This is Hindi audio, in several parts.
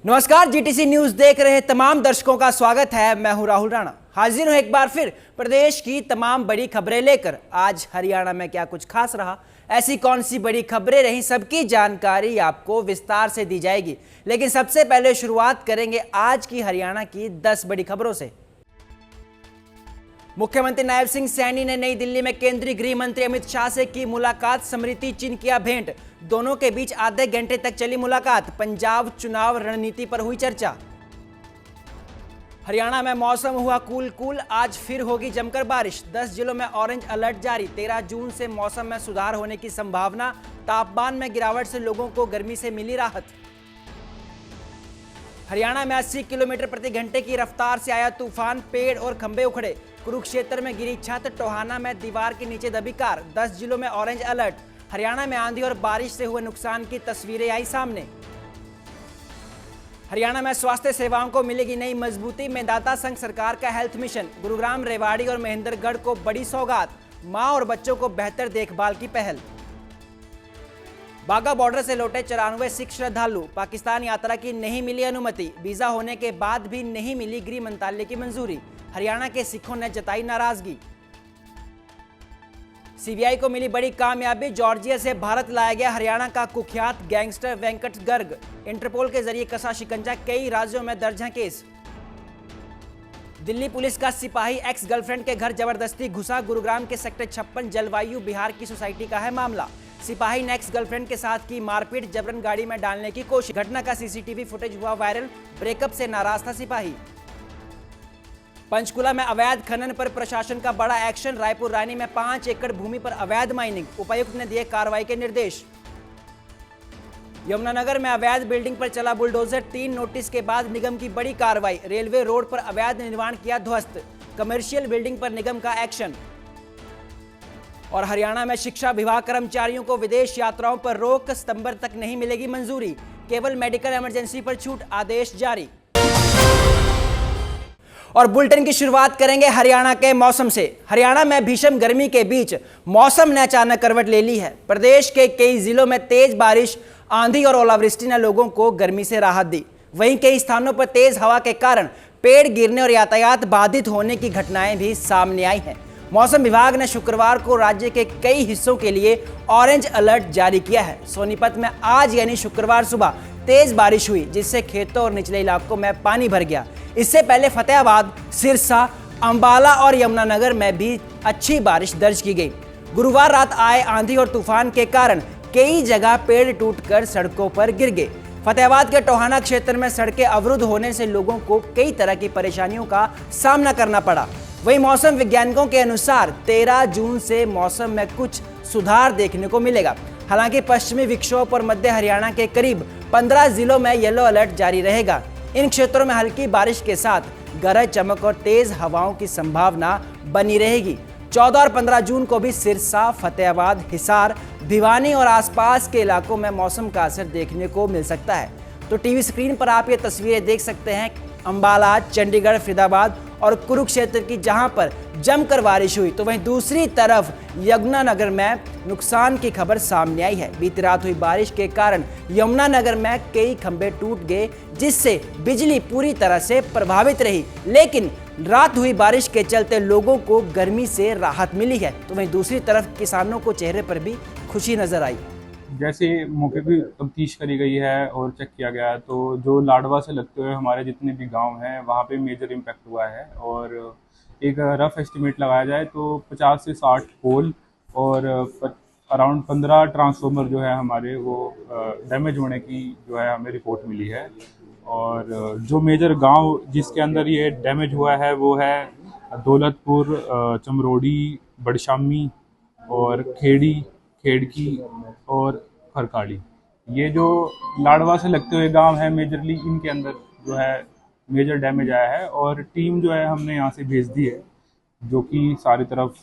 नमस्कार, जीटीसी न्यूज देख रहे तमाम दर्शकों का स्वागत है। मैं हूं राहुल राणा, हाजिर हूं एक बार फिर प्रदेश की तमाम बड़ी खबरें लेकर। आज हरियाणा में क्या कुछ खास रहा, ऐसी कौन सी बड़ी खबरें रही, सबकी जानकारी आपको विस्तार से दी जाएगी। लेकिन सबसे पहले शुरुआत करेंगे आज की हरियाणा की 10 बड़ी खबरों से। मुख्यमंत्री नायब सिंह सैनी ने नई दिल्ली में केंद्रीय गृह मंत्री अमित शाह से की मुलाकात, स्मृति चिन्ह किया भेंट। दोनों के बीच आधे घंटे तक चली मुलाकात। पंजाब चुनाव रणनीति पर हुई चर्चा। हरियाणा में मौसम हुआ कूल, आज फिर होगी जमकर बारिश। 10 जिलों में ऑरेंज अलर्ट जारी। 13 जून से मौसम में सुधार होने की संभावना। तापमान में गिरावट से लोगों को गर्मी से मिली राहत। हरियाणा में 80 किलोमीटर प्रति घंटे की रफ्तार से आया तूफान, पेड़ और खंभे उखड़े। कुरुक्षेत्र में गिरी छत, टोहाना में दीवार के नीचे दबी कार। 10 जिलों में ऑरेंज अलर्ट। हरियाणा में आंधी और बारिश से हुए नुकसान की तस्वीरें आई सामने। हरियाणा में स्वास्थ्य सेवाओं को मिलेगी नई मजबूती। मेदाता संघ सरकार का हेल्थ मिशन। गुरुग्राम, रेवाड़ी और महेंद्रगढ़ को बड़ी सौगात। मां और बच्चों को बेहतर देखभाल की पहल। बाघा बॉर्डर से लौटे 94 सिख श्रद्धालु। पाकिस्तान यात्रा की नहीं मिली अनुमति। वीजा होने के बाद भी नहीं मिली गृह मंत्रालय की मंजूरी। हरियाणा के सिखों ने जताई नाराजगी। सीबीआई को मिली बड़ी कामयाबी। जॉर्जिया से भारत लाया गया हरियाणा का कुख्यात गैंगस्टर वेंकट गर्ग। इंटरपोल के जरिए कसा शिकंजा, कई राज्यों में दर्ज है केस। दिल्ली पुलिस का सिपाही एक्स गर्लफ्रेंड के घर जबरदस्ती घुसा। गुरुग्राम के सेक्टर 56 जलवायु बिहार की सोसाइटी का है मामला। सिपाही ने एक्स गर्लफ्रेंड के साथ की मारपीट, जबरन गाड़ी में डालने की कोशिश। घटना का सीसीटीवी फुटेज हुआ वायरल। ब्रेकअप से नाराज था सिपाही। पंचकुला में अवैध खनन पर प्रशासन का बड़ा एक्शन। रायपुर रानी में 5 एकड़ भूमि पर अवैध माइनिंग। उपायुक्त ने दिए कार्रवाई के निर्देश। यमुनानगर में अवैध बिल्डिंग पर चला बुलडोजर। 3 नोटिस के बाद निगम की बड़ी कार्रवाई। रेलवे रोड पर अवैध निर्माण किया ध्वस्त। कमर्शियल बिल्डिंग पर निगम का एक्शन। और हरियाणा में शिक्षा विभाग कर्मचारियों को विदेश यात्राओं पर रोक। सितंबर तक नहीं मिलेगी मंजूरी। केवल मेडिकल इमरजेंसी पर छूट, आदेश जारी। और बुलेटिन की शुरुआत करेंगे हरियाणा के मौसम से। हरियाणा में भीषण गर्मी के बीच मौसम ने अचानक करवट ले ली है। प्रदेश के कई जिलों में तेज बारिश, आंधी और ओलावृष्टि ने लोगों को गर्मी से राहत दी। वहीं कई स्थानों पर तेज हवा के कारण पेड़ गिरने और यातायात बाधित होने की घटनाएं भी सामने आई हैं। मौसम विभाग ने शुक्रवार को राज्य के कई हिस्सों के लिए ऑरेंज अलर्ट जारी किया है। सोनीपत में आज यानी शुक्रवार सुबह तेज बारिश हुई, जिससे खेतों और निचले इलाकों में पानी भर गया। इससे पहले फतेहाबाद, सिरसा, अंबाला और यमुनानगर में भी अच्छी बारिश दर्ज की गई। गुरुवार रात आए आंधी और तूफान के कारण कई जगह पेड़ टूटकर सड़कों पर गिर गए। फतेहाबाद के टोहाना क्षेत्र में सड़कें अवरुद्ध होने से लोगों को कई तरह की परेशानियों का सामना करना पड़ा। वहीं मौसम वैज्ञानिकों के अनुसार 13 जून से मौसम में कुछ सुधार देखने को मिलेगा। हालांकि पश्चिमी विक्षोभ और मध्य हरियाणा के करीब 15 जिलों में येलो अलर्ट जारी रहेगा। इन क्षेत्रों में हल्की बारिश के साथ गरज चमक और तेज हवाओं की संभावना बनी रहेगी। 14 और 15 जून को भी सिरसा, फतेहाबाद, हिसार, भिवानी और आसपास के इलाकों में मौसम का असर देखने को मिल सकता है। तो टीवी स्क्रीन पर आप ये तस्वीरें देख सकते हैं अंबाला, चंडीगढ़, फरीदाबाद और कुरुक्षेत्र की, जहां पर जमकर बारिश हुई। तो वहीं दूसरी तरफ यमुनानगर में नुकसान की खबर सामने आई है। बीती रात हुई बारिश के कारण यमुनानगर में कई खंभे टूट गए, जिससे बिजली पूरी तरह से प्रभावित रही। लेकिन रात हुई बारिश के चलते लोगों को गर्मी से राहत मिली है। तो वहीं दूसरी तरफ किसानों को चेहरे पर भी खुशी नजर आई। जैसे मौके की तफ्तीश करी गई है और चेक किया गया है, तो जो लाडवा से लगते हुए हमारे जितने भी गांव हैं वहाँ पे मेजर इम्पैक्ट हुआ है। और एक रफ एस्टिमेट लगाया जाए तो 50 से 60 पोल और अराउंड 15 ट्रांसफार्मर जो है हमारे वो डैमेज होने की जो है हमें रिपोर्ट मिली है। और जो मेजर गांव जिसके अंदर ये डैमेज हुआ है वो है दौलतपुर, चमरोड़ी, बड़शामी और खेड़की और खरकाड़ी। ये जो लाडवा से लगते हुए गांव है मेजरली, इनके अंदर जो है मेजर डैमेज आया है। और टीम जो है हमने यहाँ से भेज दी है, जो कि सारी तरफ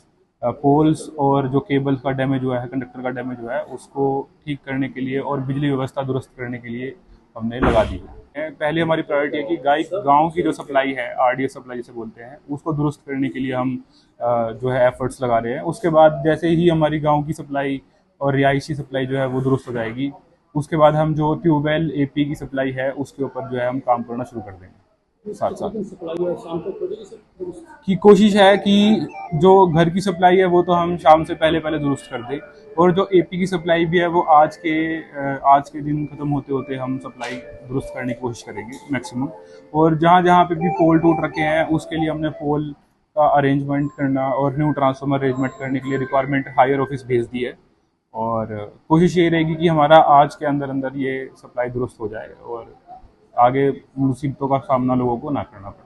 पोल्स और जो केबल का डैमेज हुआ है, कंडक्टर का डैमेज हुआ है, उसको ठीक करने के लिए और बिजली व्यवस्था दुरुस्त करने के लिए हमने लगा दी है। पहले हमारी प्रायोरिटी है कि गांव की जो सप्लाई है, आरडीएस सप्लाई जिसे बोलते हैं, उसको दुरुस्त करने के लिए हम जो है एफर्ट्स लगा रहे हैं। उसके बाद जैसे ही हमारी गाँव की सप्लाई और रिहायशी सप्लाई जो है वो दुरुस्त हो जाएगी, उसके बाद हम जो ट्यूबवेल एपी की सप्लाई है उसके ऊपर जो है हम काम करना शुरू कर देंगे। साथ साथ की कोशिश है कि जो घर की सप्लाई है वो तो हम शाम से पहले पहले दुरुस्त कर दें, और जो एपी की सप्लाई भी है वो आज के दिन ख़त्म होते होते हम सप्लाई दुरुस्त करने की कोशिश करेंगे मैक्सिमम। और जहाँ जहाँ पे भी पोल टूट रखे हैं उसके लिए हमने पोल का अरेंजमेंट करना और न्यू ट्रांसफार्मर अरेंजमेंट करने के लिए रिक्वायरमेंट हायर ऑफिस भेज दी है, और कोशिश ये रहेगी कि हमारा आज के अंदर अंदर ये सप्लाई दुरुस्त हो जाए और आगे मुसीबतों का सामना लोगों को ना करना पड़े।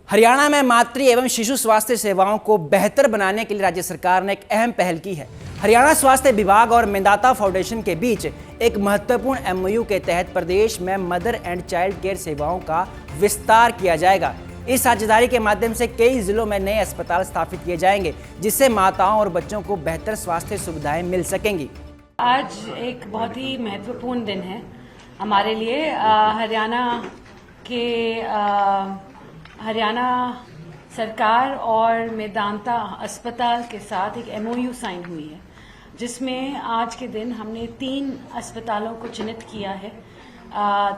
हरियाणा में मातृ एवं शिशु स्वास्थ्य सेवाओं को बेहतर बनाने के लिए राज्य सरकार ने एक अहम पहल की है। हरियाणा स्वास्थ्य विभाग और मेदांता फाउंडेशन के बीच एक महत्वपूर्ण एमओयू के तहत प्रदेश में मदर एंड चाइल्ड केयर सेवाओं का विस्तार किया जाएगा। इस साझेदारी के माध्यम से कई जिलों में नए अस्पताल स्थापित किए जाएंगे, जिससे माताओं और बच्चों को बेहतर स्वास्थ्य सुविधाएं मिल सकेंगी। आज एक बहुत ही महत्वपूर्ण दिन है हमारे लिए। हरियाणा सरकार और मेदांता अस्पताल के साथ एक एमओयू साइन हुई है, जिसमें आज के दिन हमने 3 अस्पतालों को चिन्हित किया है,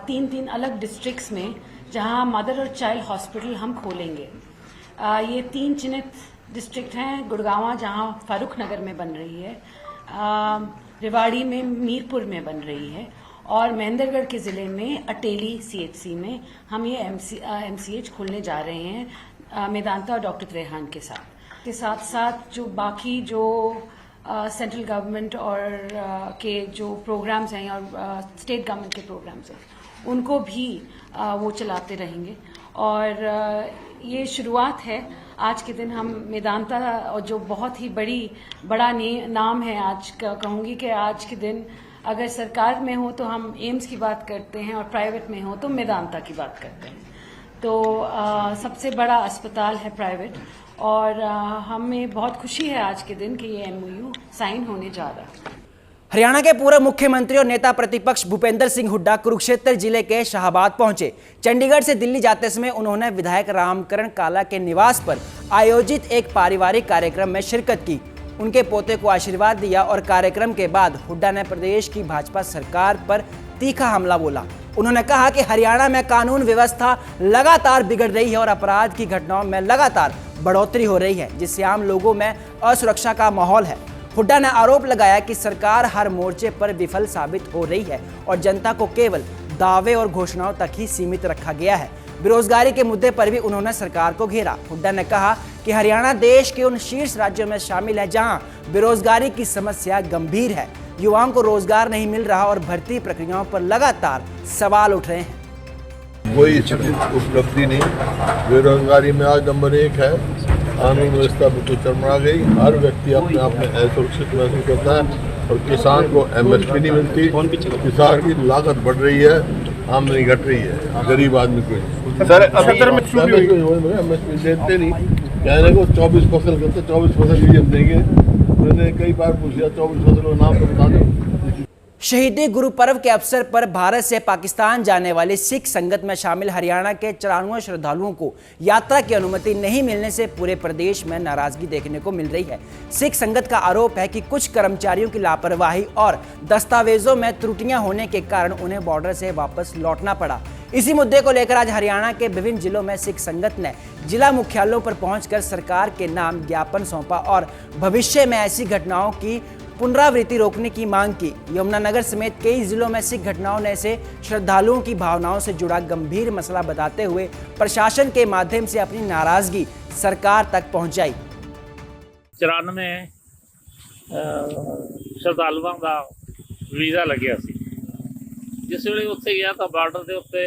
3 अलग डिस्ट्रिक्ट्स में, जहां मदर और चाइल्ड हॉस्पिटल हम खोलेंगे। ये 3 चिन्हित डिस्ट्रिक्ट हैं। गुड़गांव जहां फारूक नगर में बन रही है, रेवाड़ी में मीरपुर में बन रही है, और महेंद्रगढ़ के ज़िले में अटेली सीएचसी में हम ये एमसीएच खोलने जा रहे हैं मेदांता और डॉक्टर त्रेहान के साथ साथ जो बाकी जो सेंट्रल गवर्नमेंट और के जो प्रोग्राम्स हैं और स्टेट गवर्नमेंट के प्रोग्राम्स हैं उनको भी वो चलाते रहेंगे। और ये शुरुआत है। आज के दिन हम मेदांता, और जो बहुत ही बड़ा नाम है, आज कहूँगी कि आज के दिन अगर सरकार में हो तो हम एम्स की बात करते हैं और प्राइवेट में हो तो मेदांता की बात करते हैं। तो सबसे बड़ा अस्पताल है प्राइवेट, और हमें बहुत खुशी है आज के दिन कि ये एमओयू साइन होने जा रहा है। हरियाणा के पूर्व मुख्यमंत्री और नेता प्रतिपक्ष भूपेंद्र सिंह हुड्डा कुरुक्षेत्र जिले के शाहबाद पहुंचे। चंडीगढ़ से दिल्ली जाते समय उन्होंने विधायक रामकरण काला के निवास पर आयोजित एक पारिवारिक कार्यक्रम में शिरकत की, उनके पोते को आशीर्वाद दिया और कार्यक्रम के बाद हुड्डा ने प्रदेश की भाजपा सरकार पर तीखा हमला बोला। उन्होंने कहा कि हरियाणा में कानून व्यवस्था लगातार बिगड़ रही है और अपराध की घटनाओं में लगातार बढ़ोतरी हो रही है, जिससे आम लोगों में असुरक्षा का माहौल है। हुड्डा ने आरोप लगाया कि सरकार हर मोर्चे पर विफल साबित हो रही है और जनता को केवल दावे और घोषणाओं तक ही सीमित रखा गया है। बेरोजगारी के मुद्दे पर भी उन्होंने सरकार को घेरा। हुड्डा ने कहा कि हरियाणा देश के उन शीर्ष राज्यों में शामिल है जहां बेरोजगारी की समस्या गंभीर है, युवाओं को रोजगार नहीं मिल रहा और भर्ती प्रक्रियाओं पर लगातार सवाल उठ रहे हैं। कोई उपलब्धि नहीं, बेरोजगारी में आज नंबर 1 है, कानून व्यवस्था बिल्कुल चरमरा गई, हर व्यक्ति अपने आप में असुरक्षित महसूस करता है और किसान को एमएसपी नहीं मिलती, किसान की लागत बढ़ रही है, आमदनी घट रही है, गरीब आदमी को सर एमएसपी देते नहीं, कहने को 24 फसल करते 24 फसल भी हम देंगे। मैंने कई बार पूछा 24 फसलों का नाम तो बता दो। शहीदी गुरु पर्व के अवसर पर भारत से पाकिस्तान जाने वाली सिख संगत में शामिल हरियाणा के 94 श्रद्धालुओं को यात्रा की अनुमति नहीं मिलने से पूरे प्रदेश में नाराजगी देखने को मिल रही है। सिख संगत का आरोप है कि कुछ कर्मचारियों की लापरवाही और दस्तावेजों में त्रुटियां होने के कारण उन्हें बॉर्डर से वापस लौटना पड़ा। इसी मुद्दे को लेकर आज हरियाणा के विभिन्न जिलों में सिख संगत ने जिला मुख्यालयों पर पहुंचकर सरकार के नाम ज्ञापन सौंपा और भविष्य में ऐसी घटनाओं की पुनरावृत्ति रोकने की मांग की। यमुनानगर समेत कई जिलों में सिख घटनाओं ने से श्रद्धालुओं की भावनाओं से जुड़ा गंभीर मसला बताते हुए प्रशासन के माध्यम से अपनी नाराजगी सरकार तक पहुंचाई। 94 श्रद्धालुओं का वीज़ा लग्या सी, जिस वे उत्थे गया तो बार्डर के उत्ते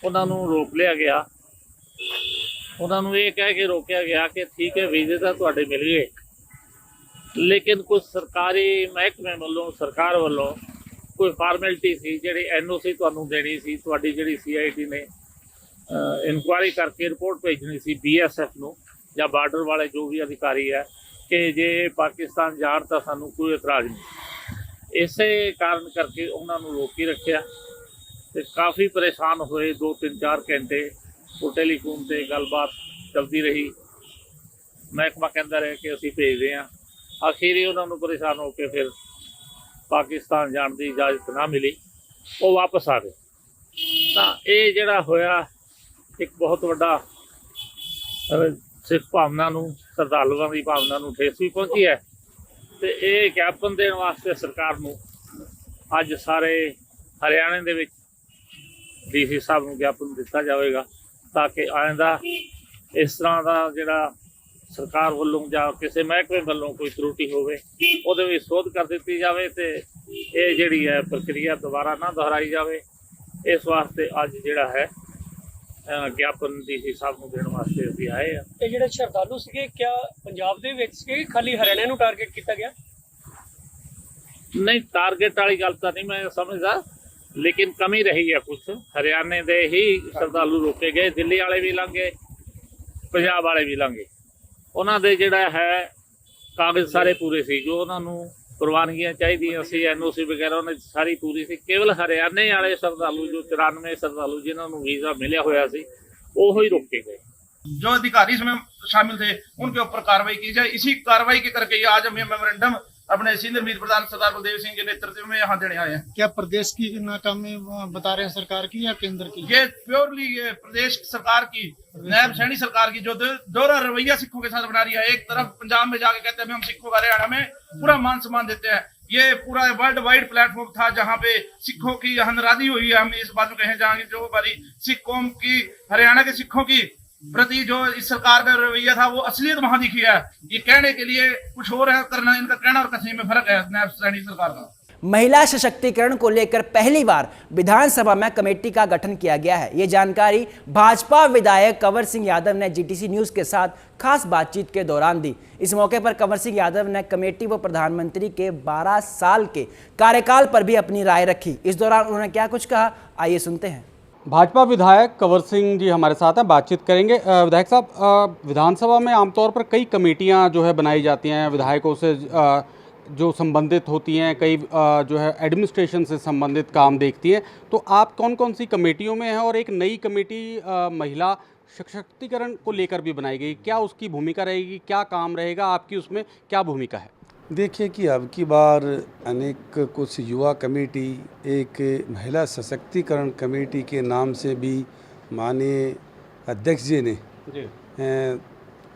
उन्होंने रोक लिया गया। उन्होंने ये कह के रोकया गया कि ठीक है वीज़े तो तुहाडे मिल गए, लेकिन कुछ सरकारी महकमे वालों सरकार वालों कोई फॉर्मेलिटी सी जिहड़ी एनओसी तुहानूं देनी सी, तुहाडी जिहड़ी सीआईटी ने इंक्वायरी करके रिपोर्ट भेजनी सी बीएसएफ नूं या बार्डर वाले जो भी अधिकारी है कि जे पाकिस्तान जाण तां सानूं कोई इतराज़ नहीं। इसे कारण करके उन्होंने रोक ही रखा ते काफ़ी परेशान होए। 2-3-4 घंटे वो टेलीफोन से गलबात चलती रही, महकमा कहता रहा कि असीं भेजते हैं। आखिर ही उन्होंने परेशान होकर फिर ਪਾਕਿਸਤਾਨ ਜਾਣ ਦੀ ਇਜਾਜ਼ਤ ਨਾ ਮਿਲੀ, ਉਹ ਵਾਪਸ ਆ ਗਏ। ਤਾਂ ਇਹ ਜਿਹੜਾ ਹੋਇਆ ਇੱਕ ਬਹੁਤ ਵੱਡਾ ਸਿੱਖ ਭਾਵਨਾ ਨੂੰ, ਸ਼ਰਧਾਲੂਆਂ ਦੀ ਭਾਵਨਾ ਨੂੰ ਠੇਸ ਵੀ ਪਹੁੰਚੀ ਹੈ। ਤੇ ਇਹ ਗਿਆਪਨ ਦੇਣ ਵਾਸਤੇ ਸਰਕਾਰ ਨੂੰ ਅੱਜ ਸਾਰੇ ਹਰਿਆਣੇ ਦੇ ਵਿੱਚ ਡੀਸੀ ਸਾਹਿਬ ਨੂੰ ਗਿਆਪਨ ਦਿੱਤਾ ਜਾਵੇਗਾ, ਤਾਂ ਕਿ ਆਇੰਦਾ ਇਸ ਤਰ੍ਹਾਂ ਦਾ ਜਿਹੜਾ ਸਰਕਾਰ ਵੱਲੋਂ ਜਾਂ ਕਿਸੇ ਮਹਿਕਮੇ ਵੱਲੋਂ ਕੋਈ ਤਰੁਟੀ ਹੋਵੇ ਉਹਦੇ ਵਿੱਚ ਸੋਧ ਕਰ ਦਿੱਤੀ ਜਾਵੇ ਤੇ ਇਹ ਜਿਹੜੀ ਹੈ ਪ੍ਰਕਿਰਿਆ ਦੁਬਾਰਾ ਨਾ ਦੁਹਰਾਈ ਜਾਵੇ। ਇਸ ਵਾਸਤੇ ਅੱਜ ਜਿਹੜਾ ਹੈ ਗਿਆਪਨ ਡੀਸੀ ਸਾਹਿਬ ਨੂੰ ਦੇਣ ਵਾਸਤੇ ਅਸੀਂ ਆਏ ਆ। ਇਹ ਜਿਹੜੇ ਸ਼ਰਧਾਲੂ ਸੀਗੇ ਕਿਆ ਪੰਜਾਬ ਦੇ ਵਿੱਚ ਸੀਗੇ, ਖਾਲੀ ਹਰਿਆਣਾ ਨੂੰ ਟਾਰਗੇਟ ਕੀਤਾ ਗਿਆ? ਨਹੀਂ, ਟਾਰਗੇਟ ਵਾਲੀ ਗੱਲ ਤਾਂ ਨਹੀਂ ਮੈਂ ਸਮਝਦਾ, ਲੇਕਿਨ ਕਮੀ ਰਹੀ ਹੈ ਕੁਛ। ਹਰਿਆਣੇ ਦੇ ਹੀ ਸ਼ਰਧਾਲੂ ਰੋਕੇ ਗਏ, ਦਿੱਲੀ ਵਾਲੇ ਵੀ ਲੰਘੇ, ਪੰਜਾਬ ਵਾਲੇ ਵੀ ਲੰਘੇ। ਉਹਨਾਂ ਦੇ ਜਿਹੜਾ ਹੈ ਕਾਗਜ਼ ਸਾਰੇ ਪੂਰੇ ਸੀ, ਜੋ ਉਹਨਾਂ ਨੂੰ ਪ੍ਰਵਾਨਗੀਆਂ ਚਾਹੀਦੀਆਂ ਸੀ, NOC ਵਗੈਰਾ ਉਹਨਾਂ ਦੀ ਸਾਰੀ ਪੂਰੀ ਸੀ। ਕੇਵਲ ਹਰਿਆਣੇ ਵਾਲੇ ਸ਼ਰਧਾਲੂ ਜੋ 94 ਸ਼ਰਧਾਲੂ जिन्होंने वीज़ा मिला हुआ सी वो ही रोके गए। जो अधिकारी इसमें शामिल थे उनके ऊपर कार्रवाई की जाए। इसी कार्रवाई के करके आज हम ये मेमोरेंडम अपने सीनियर मीत प्रधान सरदार बलदेव सिंह के नेतृत्व में यहाँ देने आए हैं। क्या प्रदेश की नाकामी बता रहे हैं सरकार की या केंद्र की? ये प्योरली ये प्रदेश सरकार की, नायब सैनी सरकार की जो दोहरा रवैया सिखों के साथ बना रही है। एक तरफ पंजाब में जाके कहते हैं हम सिखों का हरियाणा में पूरा मान सम्मान देते हैं। ये पूरा वर्ल्ड वाइड प्लेटफॉर्म था जहाँ पे सिखों की हनरादी हुई है। हम इस बात में कहें जहाँ की जो हमारी सिख कौम की, हरियाणा के सिखों की प्रति जो इस सरकार का रवैया था वो असलियत वहां दिखी है। ये कहने के लिए कुछ और है, करना, इनका कहना और कथनी में फर्क है नायब सैनी सरकार का। महिला सशक्तिकरण को लेकर पहली बार विधानसभा में कमेटी का गठन किया गया है। ये जानकारी भाजपा विधायक कंवर सिंह यादव ने GTC न्यूज़ के साथ खास बातचीत के दौरान दी। इस मौके पर कंवर सिंह यादव ने कमेटी व प्रधानमंत्री के 12 साल के कार्यकाल पर भी अपनी राय रखी। इस दौरान उन्होंने क्या कुछ कहा, आइए सुनते हैं। भाजपा विधायक कंवर सिंह जी हमारे साथ हैं, बातचीत करेंगे। विधायक साहब, विधानसभा में आमतौर पर कई कमेटियां जो है बनाई जाती हैं, विधायकों से जो संबंधित होती हैं, कई जो है एडमिनिस्ट्रेशन से संबंधित काम देखती हैं। तो आप कौन कौन सी कमेटियों में हैं? और एक नई कमेटी महिला सशक्तिकरण को लेकर भी बनाई गई, क्या उसकी भूमिका रहेगी, क्या काम रहेगा, आपकी उसमें क्या भूमिका है? देखिए कि अब की बार अनेक कुछ युवा कमेटी, एक महिला सशक्तिकरण कमेटी के नाम से भी माननीय अध्यक्ष जी ने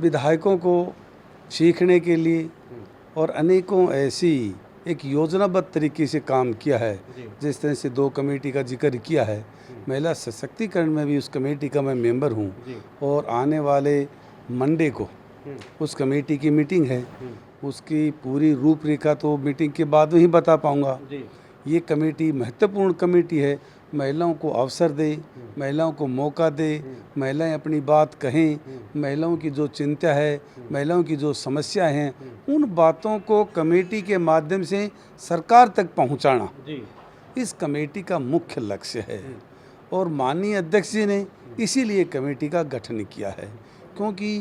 विधायकों को सीखने के लिए और अनेकों ऐसी एक योजनाबद्ध तरीके से काम किया है। जिस तरह से 2 कमेटी का जिक्र किया है, महिला सशक्तिकरण में भी उस कमेटी का मैं मेंबर हूँ और आने वाले मंडे को उस कमेटी की मीटिंग है। उसकी पूरी रूपरेखा तो मीटिंग के बाद में ही बता पाऊँगा। ये कमेटी महत्वपूर्ण कमेटी है, महिलाओं को अवसर दे, महिलाओं को मौका दे, महिलाएं अपनी बात कहें, महिलाओं की जो चिंता है, महिलाओं की जो समस्याएं हैं, उन बातों को कमेटी के माध्यम से सरकार तक पहुंचाना इस कमेटी का मुख्य लक्ष्य है। और माननीय अध्यक्ष जी ने इसीलिए कमेटी का गठन किया है, क्योंकि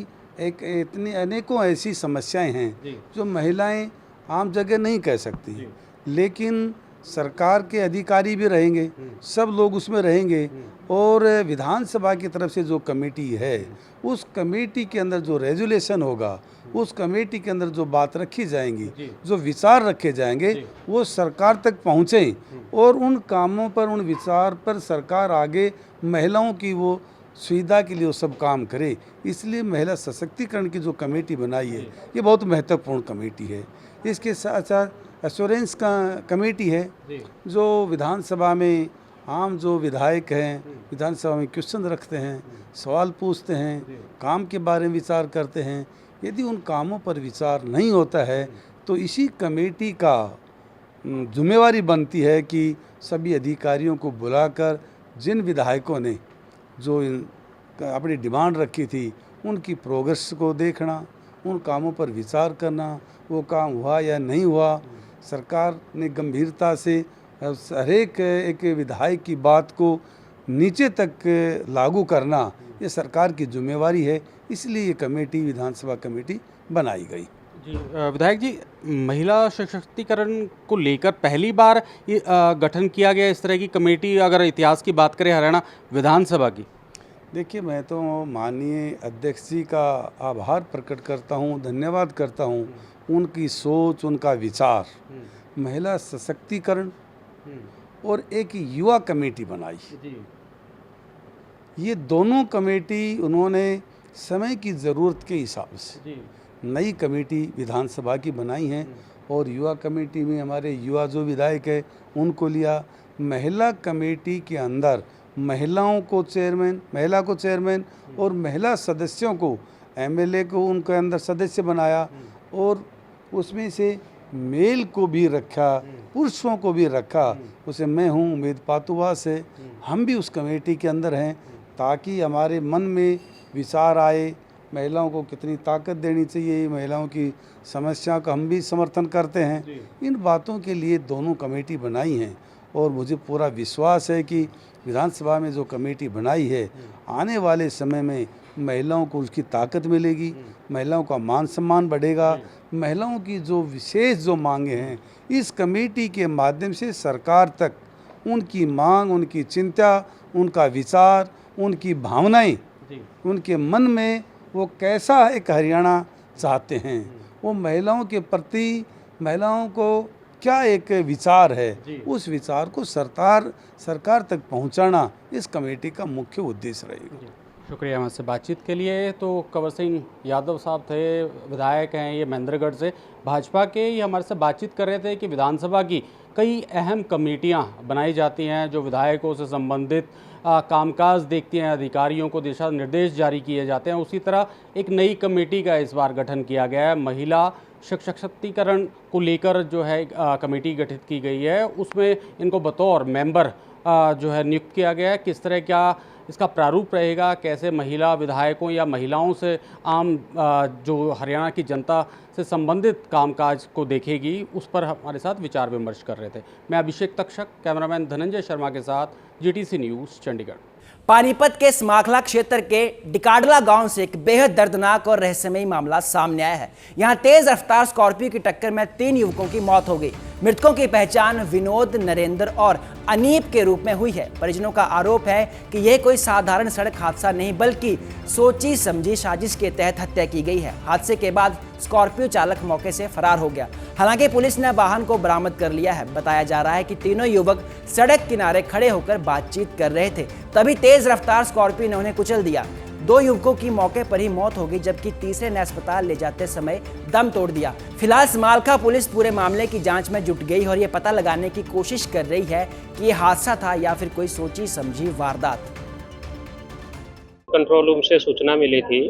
एक इतनी अनेकों ऐसी समस्याएं हैं जो महिलाएं आम जगह नहीं कह सकती, लेकिन सरकार के अधिकारी भी रहेंगे, सब लोग उसमें रहेंगे और विधानसभा की तरफ से जो कमेटी है उस कमेटी के अंदर जो रेजुलेशन होगा, उस कमेटी के अंदर जो बात रखी जाएंगी, जो विचार रखे जाएंगे, वो सरकार तक पहुँचें और उन कामों पर, उन विचार पर सरकार आगे महिलाओं की वो सुविधा के लिए वो सब काम करे। इसलिए महिला सशक्तिकरण की जो कमेटी बनाई है ये बहुत महत्वपूर्ण कमेटी है। इसके साथ साथ एश्योरेंस का कमेटी है जो विधानसभा में आम जो विधायक हैं विधानसभा में क्वेश्चन रखते हैं, सवाल पूछते हैं, काम के बारे में विचार करते हैं। यदि उन कामों पर विचार नहीं होता है तो इसी कमेटी का जिम्मेवारी बनती है कि सभी अधिकारियों को बुलाकर जिन विधायकों ने जो अपनी डिमांड रखी थी उनकी प्रोग्रेस को देखना, उन कामों पर विचार करना, वो काम हुआ या नहीं हुआ। सरकार ने गंभीरता से हर एक विधायक की बात को नीचे तक लागू करना ये सरकार की जिम्मेवारी है। इसलिए ये कमेटी, विधानसभा कमेटी बनाई गई। जी विधायक जी, महिला सशक्तिकरण को लेकर पहली बार ये गठन किया गया इस तरह की कमेटी, अगर इतिहास की बात करें हरियाणा विधानसभा की? देखिए, मैं तो माननीय अध्यक्ष जी का आभार प्रकट करता हूँ, धन्यवाद करता हूँ। उनकी सोच, उनका विचार महिला सशक्तिकरण और एक युवा कमेटी बनाई। ये दोनों कमेटी उन्होंने समय की ज़रूरत के हिसाब से नई कमेटी विधानसभा की बनाई हैं और युवा कमेटी में हमारे युवा जो विधायक है उनको लिया। महिला कमेटी के अंदर महिलाओं को चेयरमैन, महिला को चेयरमैन और महिला सदस्यों को एमएलए को उनके अंदर सदस्य बनाया और उसमें से मेल को भी रखा, पुरुषों को भी रखा। उसे मैं हूँ उम्मीद पातुआ से, हम भी उस कमेटी के अंदर हैं ताकि हमारे मन में विचार आए महिलाओं को कितनी ताकत देनी चाहिए, महिलाओं की समस्या का हम भी समर्थन करते हैं। इन बातों के लिए दोनों कमेटी बनाई हैं और मुझे पूरा विश्वास है कि विधानसभा में जो कमेटी बनाई है आने वाले समय में महिलाओं को उसकी ताकत मिलेगी, महिलाओं का मान सम्मान बढ़ेगा, महिलाओं की जो विशेष जो मांगे हैं इस कमेटी के माध्यम से सरकार तक उनकी मांग, उनकी चिंता, उनका विचार, उनकी भावनाएं, उनके मन में वो कैसा एक हरियाणा चाहते हैं, वो महिलाओं के प्रति महिलाओं को क्या एक विचार है, उस विचार को सरकार तक पहुंचाना इस कमेटी का मुख्य उद्देश्य रहेगा। शुक्रिया हमसे बातचीत के लिए। तो कंवर सिंह यादव साहब थे, विधायक हैं ये महेंद्रगढ़ से, भाजपा के। ये हमारे से बातचीत कर रहे थे कि विधानसभा की कई अहम कमेटियां बनाई जाती हैं जो विधायकों से संबंधित कामकाज देखती हैं, अधिकारियों को दिशा निर्देश जारी किए जाते हैं। उसी तरह एक नई कमेटी का इस बार गठन किया गया है। महिला सशक्तिकरण को लेकर जो है कमेटी गठित की गई है, उसमें इनको बतौर मेंबर जो है नियुक्त किया गया है। किस तरह क्या इसका प्रारूप रहेगा, कैसे महिला विधायकों या महिलाओं से आम जो हरियाणा की जनता से संबंधित कामकाज को देखेगी, उस पर हमारे साथ विचार विमर्श कर रहे थे। मैं अभिषेक तक्षक, कैमरामैन धनंजय शर्मा के साथ जीटीसी न्यूज़ चंडीगढ़। पानीपत के स्माखला क्षेत्र के डिकाडला गांव से एक बेहद दर्दनाक और रहस्यमयी मामला सामने आया है। यहां तेज रफ्तार स्कॉर्पियो की टक्कर में 3 युवकों की मौत हो गई। मृतकों की पहचान विनोद, नरेंद्र और अनीप के रूप में हुई है। परिजनों का आरोप है कि यह कोई साधारण सड़क हादसा नहीं बल्कि सोची समझी साजिश के तहत हत्या की गई है। हादसे के बाद स्कॉर्पियो चालक मौके से फरार हो गया। हालांकि पुलिस ने वाहन को बरामद कर लिया है। बताया जा रहा है कि तीनों युवक सड़क किनारे खड़े होकर बातचीत कर रहे थे, तभी तेज रफ्तार स्कॉर्पियो ने उन्हें कुचल दिया। 2 युवकों की मौके पर ही मौत हो गई, जबकि तीसरे ने अस्पताल ले जाते समय दम तोड़ दिया। फिलहाल स्मालखा पुलिस पूरे मामले की जांच में जुट गई और ये पता लगाने की कोशिश कर रही है कि ये हादसा था या फिर कोई सोची समझी वारदात। कंट्रोल रूम से सूचना मिली थी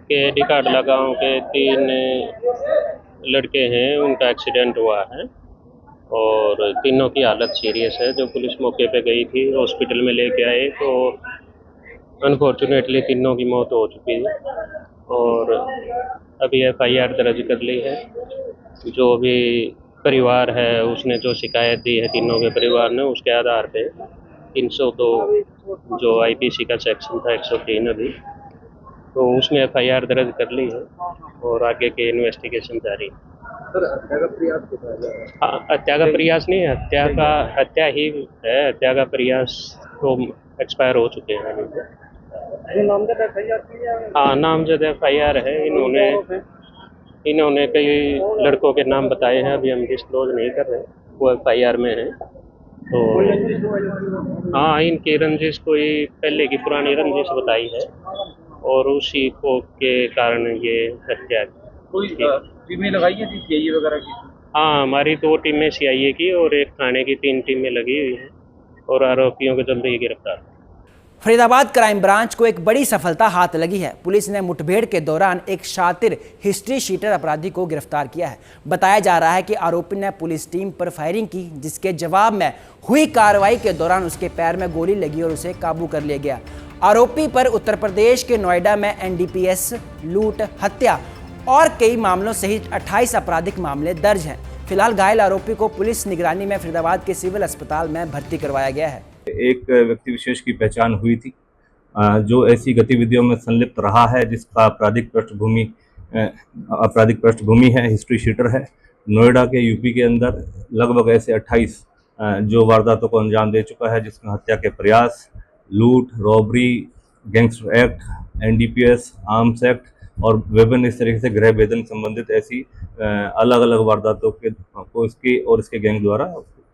कि डिकाडला गांव के 3 लड़के हैं, उनका एक्सीडेंट हुआ है और तीनों की हालत सीरियस है। जो पुलिस मौके पे गई थी, हॉस्पिटल में लेके आए तो अनफॉर्चुनेटली तीनों की मौत हो चुकी है और अभी FIR दर्ज कर ली है। जो भी परिवार है उसने जो शिकायत दी है तीनों के परिवार ने, उसके आधार पे 302 जो IPC का सेक्शन था 103 अभी, तो उसमें FIR दर्ज कर ली है और आगे के इन्वेस्टिगेशन जारी है। हत्या का प्रयास नहीं है, हत्या ही है। हत्या का प्रयास तो एक्सपायर हो चुके हैं। हाँ, नामजद FIR है। इन्होंने कई लड़कों के नाम बताए हैं, अभी हम डिस्क्लोज नहीं कर रहे, वो FIR में है। तो हाँ, इनकी रंजिश कोई पहले की पुरानी रंजिश बताई है और उसी को के कारण ये हत्या टीमें लगाई है CIA वगैरह की। हाँ, हमारी 2 टीमें CIA की और एक थाने की 3 टीमें लगी हुई हैं और आरोपियों को जल्द ही गिरफ्तार। फरीदाबाद क्राइम ब्रांच को एक बड़ी सफलता हाथ लगी है। पुलिस ने मुठभेड़ के दौरान एक शातिर हिस्ट्री शीटर अपराधी को गिरफ्तार किया है। बताया जा रहा है कि आरोपी ने पुलिस टीम पर फायरिंग की, जिसके जवाब में हुई कार्रवाई के दौरान उसके पैर में गोली लगी और उसे काबू कर लिया गया। आरोपी पर उत्तर प्रदेश के नोएडा में NDPS, लूट, हत्या और कई मामलों सहित 28 आपराधिक मामले दर्ज हैं। फिलहाल घायल आरोपी को पुलिस निगरानी में फरीदाबाद के सिविल अस्पताल में भर्ती करवाया गया है। एक व्यक्ति विशेष की पहचान हुई थी जो ऐसी गतिविधियों में संलिप्त रहा है जिसका आपराधिक पृष्ठभूमि है, हिस्ट्री शीटर है। नोएडा के UP के अंदर लगभग ऐसे 28 जो वारदातों को अंजाम दे चुका है, जिसमें हत्या के प्रयास, लूट, robbery, gangster act, NDPS, arms act और विभिन्न इस तरीके से गृह भेदन संबंधित ऐसी अलग अलग वारदातों को इसके और इसके गैंग द्वारा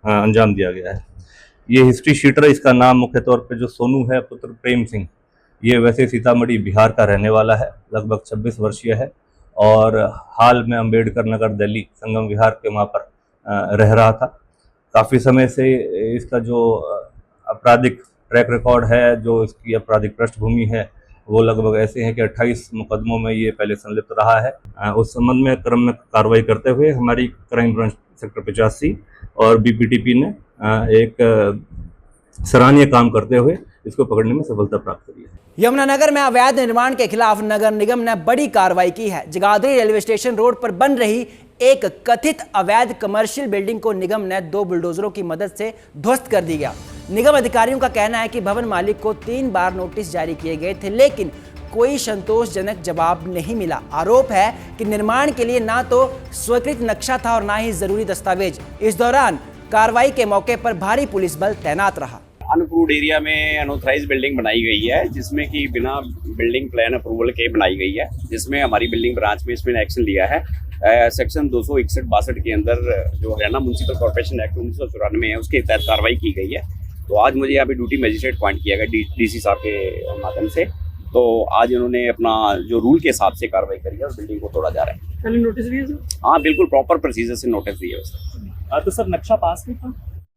अंजाम दिया गया है। ये हिस्ट्री शीटर, इसका नाम मुख्य तौर पे जो सोनू है पुत्र प्रेम सिंह, ये वैसे सीतामढ़ी बिहार का रहने वाला है, लगभग 26 वर्षीय है और हाल में अम्बेडकर नगर दिल्ली संगम विहार के वहाँ पर रह रहा था। काफ़ी समय से इसका जो आपराधिक ट्रैक रिकॉर्ड है, जो इसकी आपराधिक पृष्ठभूमि है, वो लगभग ऐसे हैं कि 28 मुकदमों में ये पहले संलिप्त रहा है। उस संबंध में क्रम में कार्रवाई करते हुए हमारी क्राइम ब्रांच सेक्टर 85 और बीपीटीपी ने एक सराहनीय काम करते हुए इसको पकड़ने में सफलता प्राप्त करी है। यमुनानगर में अवैध निर्माण के खिलाफ नगर निगम ने बड़ी कार्रवाई की है। जगाधरी रेलवे स्टेशन रोड पर बन रही एक कथित अवैध कमर्शियल बिल्डिंग को निगम ने 2 बुलडोजरों की मदद से ध्वस्त कर दिया। निगम अधिकारियों का कहना है कि भवन मालिक को 3 बार नोटिस जारी किए गए थे, लेकिन कोई संतोषजनक जवाब नहीं मिला। आरोप है कि निर्माण के लिए ना तो स्वीकृत नक्शा था और ना ही जरूरी दस्तावेज। इस दौरान कार्रवाई के मौके पर भारी पुलिस बल तैनात रहा। अनअप्रूव्ड एरिया में अनऑथराइज बिल्डिंग बनाई गई है, जिसमें कि बिना बिल्डिंग प्लान अप्रूवल के बनाई गई है, जिसमें हमारी बिल्डिंग ब्रांच में इसमें एक्शन लिया है। सेक्शन 261-62 के अंदर जो हरियाणा म्युनिसिपल कॉर्पोरेशन एक्ट 1994 है, उसके तहत कार्रवाई की गई है। तो आज मुझे यहाँ पे ड्यूटी मजिस्ट्रेट अपॉइंट किया गया डीसी साहब के माध्यम से। तो आज इन्होंने अपना जो रूल के हिसाब से कार्रवाई करी है और बिल्डिंग को तोड़ा जा रहा है। पहले नोटिस दिए सर? हाँ, बिल्कुल प्रॉपर प्रोसीजर से नोटिस दिए उसने। तो सर नक्शा पास नहीं था?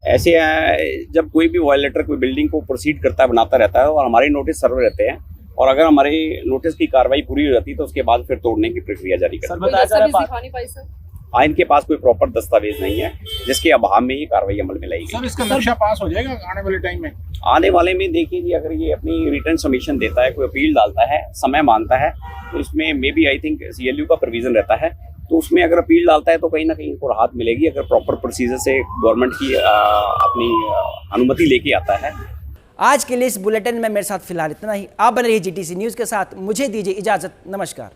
ऐसे है, जब कोई भी वायलेटर कोई बिल्डिंग को प्रोसीड करता है, बनाता रहता है और हमारे नोटिस सर्व रहते हैं, और अगर हमारे नोटिस की कार्रवाई पूरी हो जाती है तो उसके बाद फिर तोड़ने की प्रक्रिया जारी करते हैं। हाँ, इनके पास कोई प्रॉपर दस्तावेज नहीं है, जिसके अभाव में ये कार्रवाई अमल में लाई गई। सर इसका नक्शा पास हो जाएगा आने वाले टाइम में? आने वाले में देखिए जी, अगर ये अपनी रिटर्न सबमिशन देता है, कोई अपील डालता है, समय मांगता है, तो इसमें maybe I think CLU का प्रोविजन रहता है, तो उसमें अगर अपील डालता है तो कहीं ना कहीं इनको राहत मिलेगी, अगर प्रॉपर प्रोसीजर से गवर्नमेंट की अपनी अनुमति लेके आता है। आज के लिए इस बुलेटिन में मेरे साथ फिलहाल इतना ही। आप बने रहिए GTC न्यूज़ के साथ। मुझे दीजिए इजाजत। नमस्कार।